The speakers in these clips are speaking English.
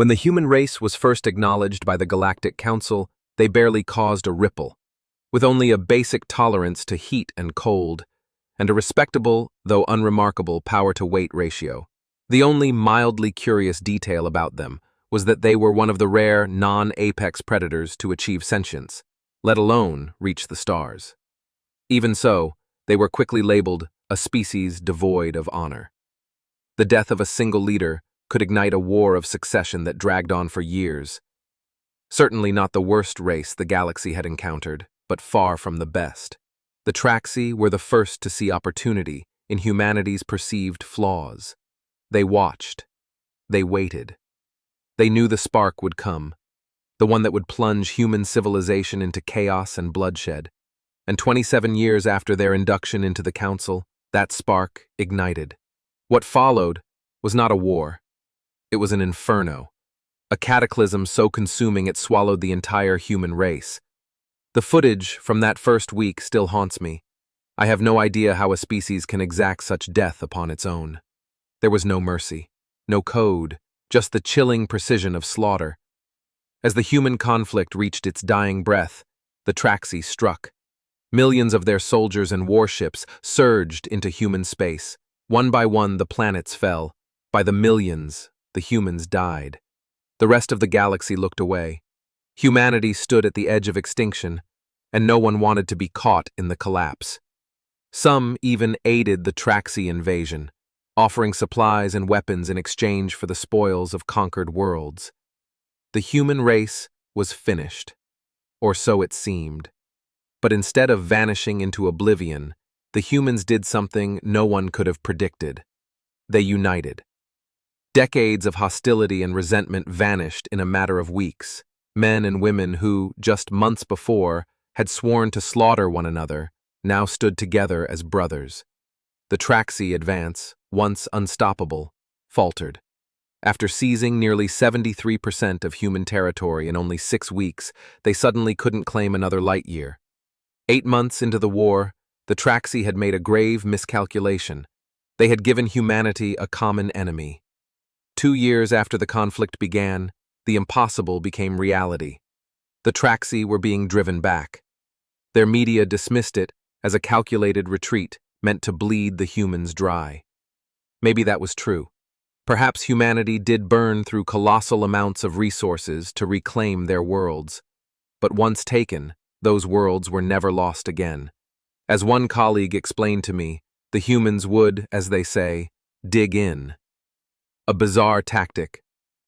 When the human race was first acknowledged by the Galactic Council, they barely caused a ripple, with only a basic tolerance to heat and cold, and a respectable, though unremarkable, power-to-weight ratio. The only mildly curious detail about them was that they were one of the rare non-apex predators to achieve sentience, let alone reach the stars. Even so, they were quickly labeled a species devoid of honor. The death of a single leader could ignite a war of succession that dragged on for years. Certainly not the worst race the galaxy had encountered, but far from the best. The Traxi were the first to see opportunity in humanity's perceived flaws. They watched. They waited. They knew the spark would come, the one that would plunge human civilization into chaos and bloodshed. And 27 years after their induction into the Council, that spark ignited. What followed was not a war. It was an inferno, a cataclysm so consuming it swallowed the entire human race. The footage from that first week still haunts me. I have no idea how a species can exact such death upon its own. There was no mercy, no code, just the chilling precision of slaughter. As the human conflict reached its dying breath, the Traxi struck. Millions of their soldiers and warships surged into human space. One by one, the planets fell. By the millions, the humans died. The rest of the galaxy looked away. Humanity stood at the edge of extinction, and no one wanted to be caught in the collapse. Some even aided the Traxi invasion, offering supplies and weapons in exchange for the spoils of conquered worlds. The human race was finished, or so it seemed. But instead of vanishing into oblivion, the humans did something no one could have predicted. They united. Decades of hostility and resentment vanished in a matter of weeks. Men and women who, just months before, had sworn to slaughter one another, now stood together as brothers. The Traxi advance, once unstoppable, faltered. After seizing nearly 73% of human territory in only 6 weeks, they suddenly couldn't claim another light year. 8 months into the war, the Traxi had made a grave miscalculation. They had given humanity a common enemy. 2 years after the conflict began, the impossible became reality. The Traxi were being driven back. Their media dismissed it as a calculated retreat meant to bleed the humans dry. Maybe that was true. Perhaps humanity did burn through colossal amounts of resources to reclaim their worlds. But once taken, those worlds were never lost again. As one colleague explained to me, the humans would, as they say, dig in. A bizarre tactic,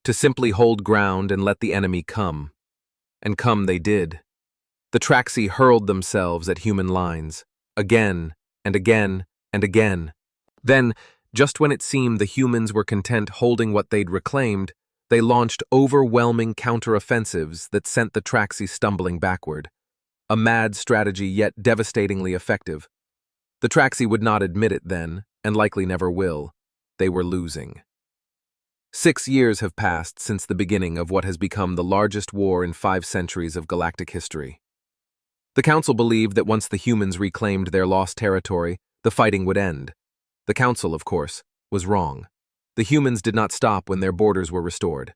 to simply hold ground and let the enemy come. And come they did. The Traxi hurled themselves at human lines, again and again and again. Then, just when it seemed the humans were content holding what they'd reclaimed, they launched overwhelming counteroffensives that sent the Traxi stumbling backward. A mad strategy yet devastatingly effective. The Traxi would not admit it then, and likely never will. They were losing. 6 years have passed since the beginning of what has become the largest war in 5 centuries of galactic history. The Council believed that once the humans reclaimed their lost territory, the fighting would end. The Council, of course, was wrong. The humans did not stop when their borders were restored.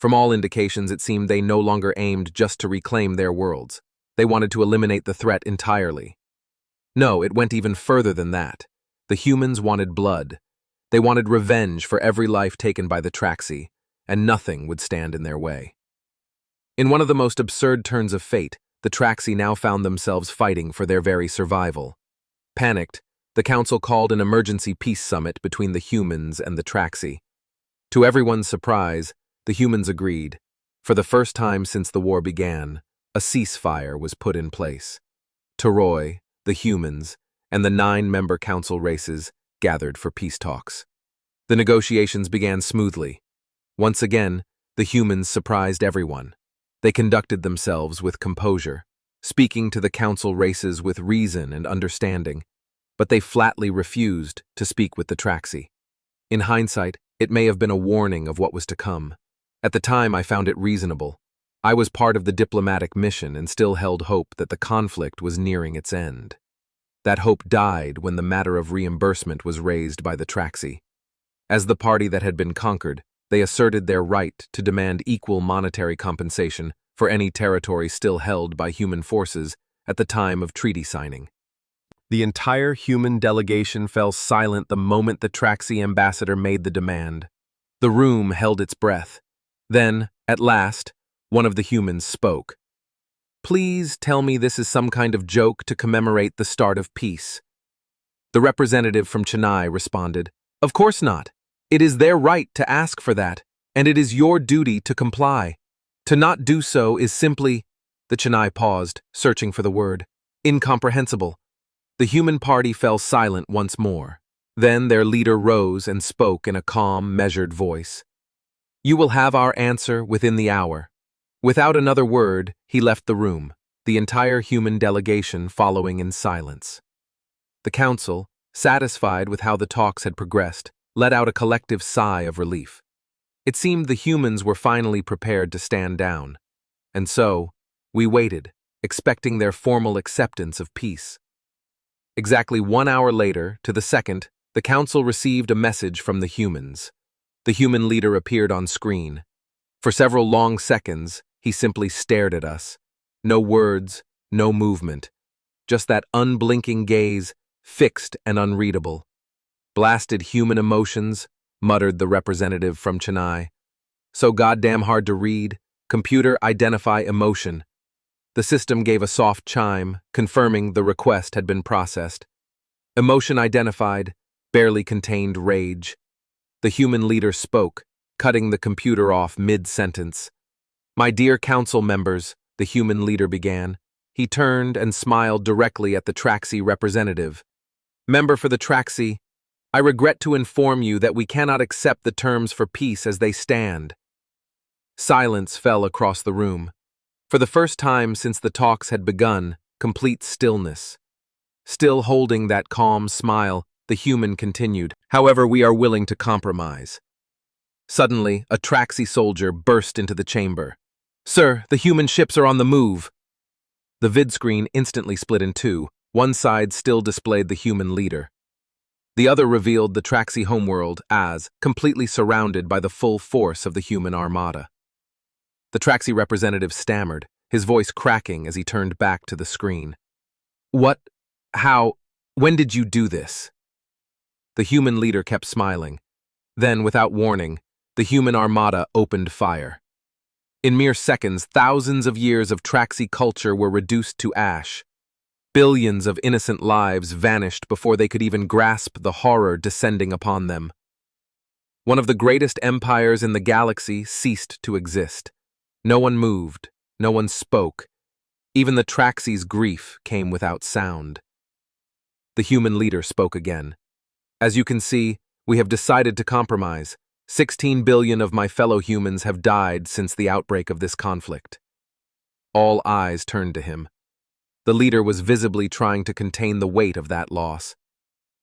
From all indications, it seemed they no longer aimed just to reclaim their worlds. They wanted to eliminate the threat entirely. No, it went even further than that. The humans wanted blood. They wanted revenge for every life taken by the Traxi, and nothing would stand in their way. In one of the most absurd turns of fate, the Traxi now found themselves fighting for their very survival. Panicked, the Council called an emergency peace summit between the humans and the Traxi. To everyone's surprise, the humans agreed. For the first time since the war began, a ceasefire was put in place. Toroi, the humans, and the 9-member Council races gathered for peace talks. The negotiations began smoothly. Once again, the humans surprised everyone. They conducted themselves with composure, speaking to the Council races with reason and understanding, but they flatly refused to speak with the Traxi. In hindsight, it may have been a warning of what was to come. At the time, I found it reasonable. I was part of the diplomatic mission and still held hope that the conflict was nearing its end. That hope died when the matter of reimbursement was raised by the Traxi. As the party that had been conquered, they asserted their right to demand equal monetary compensation for any territory still held by human forces at the time of treaty signing. The entire human delegation fell silent the moment the Traxi ambassador made the demand. The room held its breath. Then, at last, one of the humans spoke. "Please tell me this is some kind of joke to commemorate the start of peace." The representative from Chennai responded, "Of course not. It is their right to ask for that, and it is your duty to comply. To not do so is simply—" The Chennai paused, searching for the word. "Incomprehensible." The human party fell silent once more. Then their leader rose and spoke in a calm, measured voice. "You will have our answer within the hour." Without another word, he left the room, the entire human delegation following in silence. The council, satisfied with how the talks had progressed, let out a collective sigh of relief. It seemed the humans were finally prepared to stand down. And so, we waited, expecting their formal acceptance of peace. Exactly 1 hour later, to the second, the council received a message from the humans. The human leader appeared on screen. For several long seconds, he simply stared at us. No words, no movement. Just that unblinking gaze, fixed and unreadable. "Blasted human emotions," muttered the representative from Chennai. "So goddamn hard to read. Computer, identify emotion." The system gave a soft chime, confirming the request had been processed. Emotion identified, barely contained rage. The human leader spoke, cutting the computer off mid-sentence. "My dear council members," the human leader began. He turned and smiled directly at the Traxi representative. "Member for the Traxi, I regret to inform you that we cannot accept the terms for peace as they stand." Silence fell across the room. For the first time since the talks had begun, complete stillness. Still holding that calm smile, the human continued, "However, we are willing to compromise." Suddenly, a Traxi soldier burst into the chamber. "Sir, the human ships are on the move." The vidscreen instantly split in two. One side still displayed the human leader. The other revealed the Traxi Homeworld as completely surrounded by the full force of the human armada. The Traxi representative stammered, his voice cracking as he turned back to the screen. "What? How? When did you do this?" The human leader kept smiling. Then, without warning, the human armada opened fire. In mere seconds, thousands of years of Traxi culture were reduced to ash. Billions of innocent lives vanished before they could even grasp the horror descending upon them. One of the greatest empires in the galaxy ceased to exist. No one moved, no one spoke. Even the Traxi's grief came without sound. The human leader spoke again. "As you can see, we have decided to compromise. 16 billion of my fellow humans have died since the outbreak of this conflict." All eyes turned to him. The leader was visibly trying to contain the weight of that loss.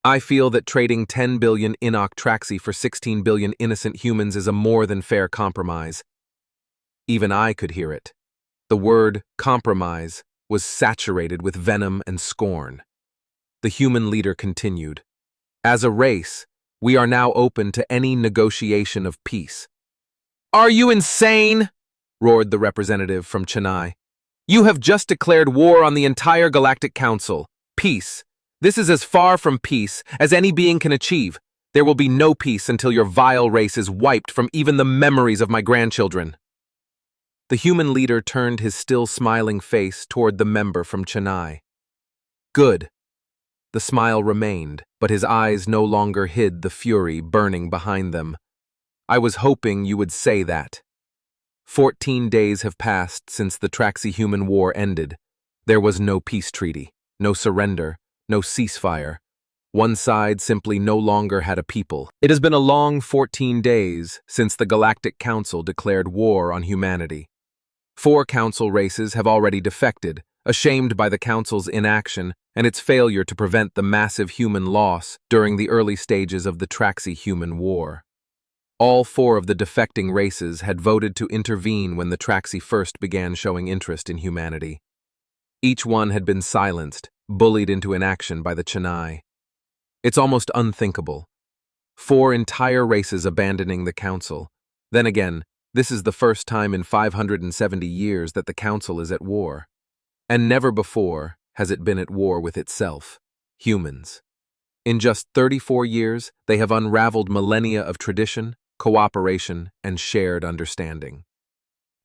"I feel that trading 10 billion Enoch Traxi for 16 billion innocent humans is a more than fair compromise." Even I could hear it. The word compromise was saturated with venom and scorn. The human leader continued. "As a race, we are now open to any negotiation of peace." "Are you insane?" roared the representative from Chennai. "You have just declared war on the entire Galactic Council. Peace. This is as far from peace as any being can achieve. There will be no peace until your vile race is wiped from even the memories of my grandchildren." The human leader turned his still smiling face toward the member from Chennai. "Good." The smile remained, but his eyes no longer hid the fury burning behind them. "I was hoping you would say that." 14 days have passed since the Traxi-human war ended. There was no peace treaty, no surrender, no ceasefire. One side simply no longer had a people. It has been a long 14 days since the Galactic Council declared war on humanity. 4 council races have already defected, ashamed by the council's inaction and its failure to prevent the massive human loss during the early stages of the Traxi-human war. All 4 of the defecting races had voted to intervene when the Traxi first began showing interest in humanity. Each one had been silenced, bullied into inaction by the Chennai. It's almost unthinkable. 4 entire races abandoning the council, Then again, this is the first time in 570 years that the Council is at war. And never before has it been at war with itself, humans. In just 34 years, they have unraveled millennia of tradition, cooperation, and shared understanding.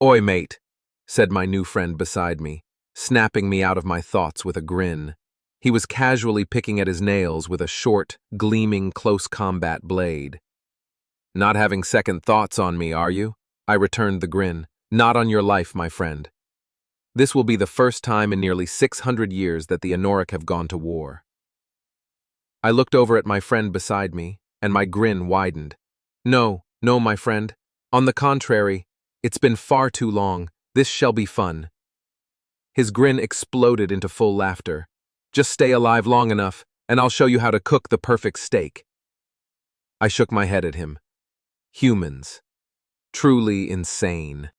"Oi, mate," said my new friend beside me, snapping me out of my thoughts with a grin. He was casually picking at his nails with a short, gleaming close combat blade. "Not having second thoughts on me, are you?" I returned the grin. "Not on your life, my friend. This will be the first time in nearly 600 years that the Anoric have gone to war." I looked over at my friend beside me, and my grin widened. No, my friend. On the contrary, it's been far too long. This shall be fun." His grin exploded into full laughter. "Just stay alive long enough, and I'll show you how to cook the perfect steak." I shook my head at him. Humans. Truly insane.